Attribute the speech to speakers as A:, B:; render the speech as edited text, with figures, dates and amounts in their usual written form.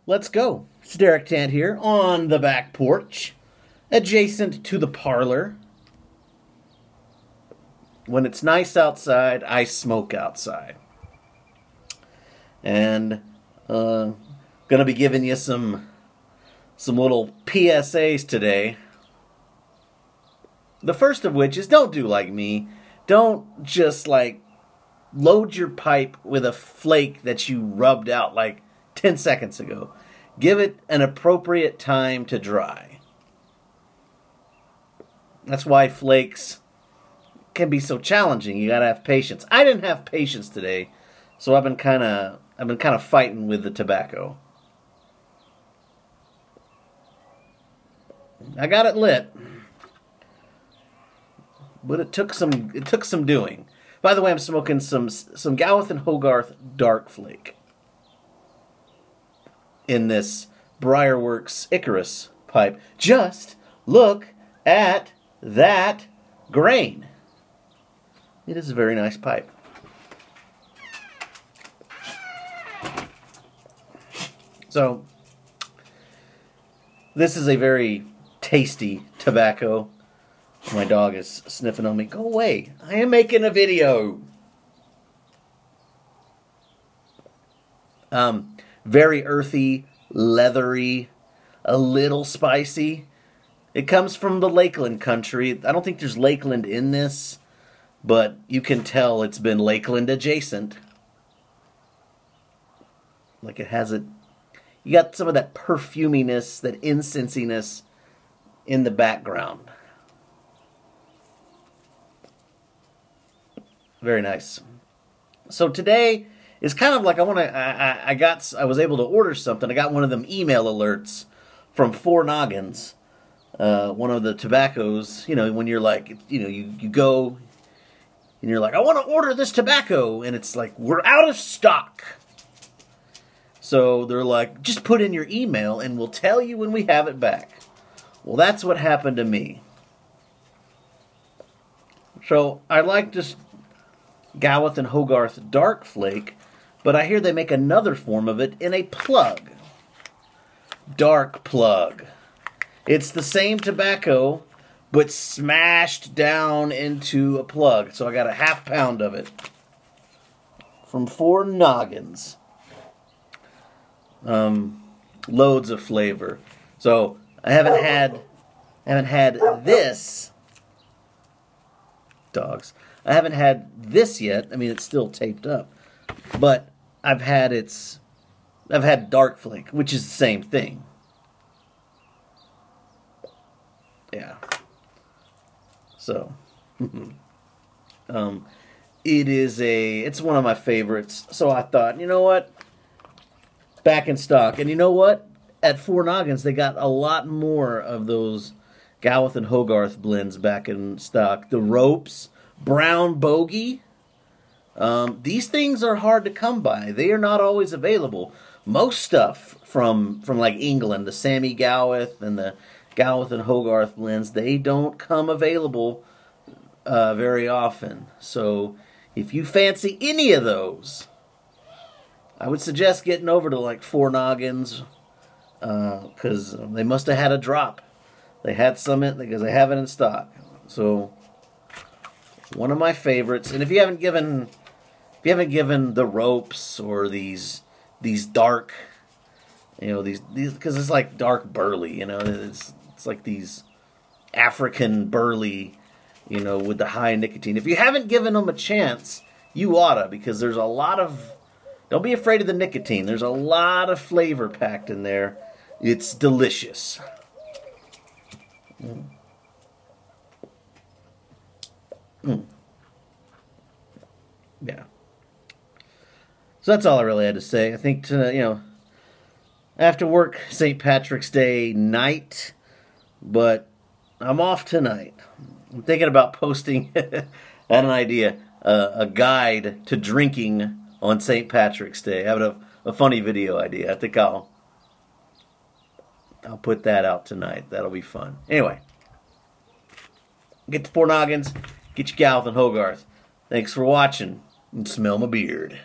A: Let's go. It's Derek Tant here on the back porch, adjacent to the parlor. When it's nice outside, I smoke outside. And gonna be giving you some little PSAs today. The first of which is, don't do like me. Don't just like load your pipe with a flake that you rubbed out like 10 seconds ago. Give it an appropriate time to dry. That's why flakes can be so challenging. You gotta have patience. I didn't have patience today, so I've been kind of fighting with the tobacco. I got it lit, but it took some doing. By the way, I'm smoking some Gawith and Hogarth Dark Flake in this Briarworks Icarus pipe. Just look at that grain. It is a very nice pipe. So, this is a very tasty tobacco. My dog is sniffing on me. Go away. I am making a video. Very earthy, leathery, a little spicy. It comes from the Lakeland country. I don't think there's Lakeland in this, but you can tell it's been Lakeland adjacent. Like it has it. You got some of that perfuminess, that incensiness in the background. Very nice. So today is kind of like I was able to order something. I got one of them email alerts from Four Noggins. One of the tobaccos, when you're like, you go and you're like, I want to order this tobacco, and it's like, we're out of stock. So they're like, just put in your email and we'll tell you when we have it back. Well, that's what happened to me. So I like this Gawith and Hogarth Dark Flake, but I hear they make another form of it in a plug. Dark plug. It's the same tobacco, but smashed down into a plug. So I got a ½ pound of it from Four Noggins. Loads of flavor. So I haven't had this. Dogs. I haven't had this yet. I mean, it's still taped up, but I've had Dark Flake, which is the same thing. Yeah. So, it's one of my favorites. So I thought, you know what? Back in stock. And you know what? At Four Noggins, they got a lot more of those Gawith and Hogarth blends back in stock. The ropes, brown bogey. These things are hard to come by. They are not always available. Most stuff from like England, the Sammy Gawith and the Gawith and Hogarth blends, they don't come available very often. So if you fancy any of those, I would suggest getting over to like Four Noggins, because they must have had a drop. They had some in because they have it in stock. So one of my favorites. And if you haven't given the ropes or these dark, these because it's like dark burley, it's like these African burley, with the high nicotine. If you haven't given them a chance, you oughta, because there's a lot of. Don't be afraid of the nicotine. There's a lot of flavor packed in there. It's delicious. Yeah. So that's all I really had to say. I think, after work, St. Patrick's Day night, but I'm off tonight. I'm thinking about posting, I had an idea, a guide to drinking on St. Patrick's Day. I have a funny video idea. I think I'll put that out tonight. That'll be fun. Anyway, get to Four Noggins, get your Gawith and Hogarth. Thanks for watching, and smell my beard.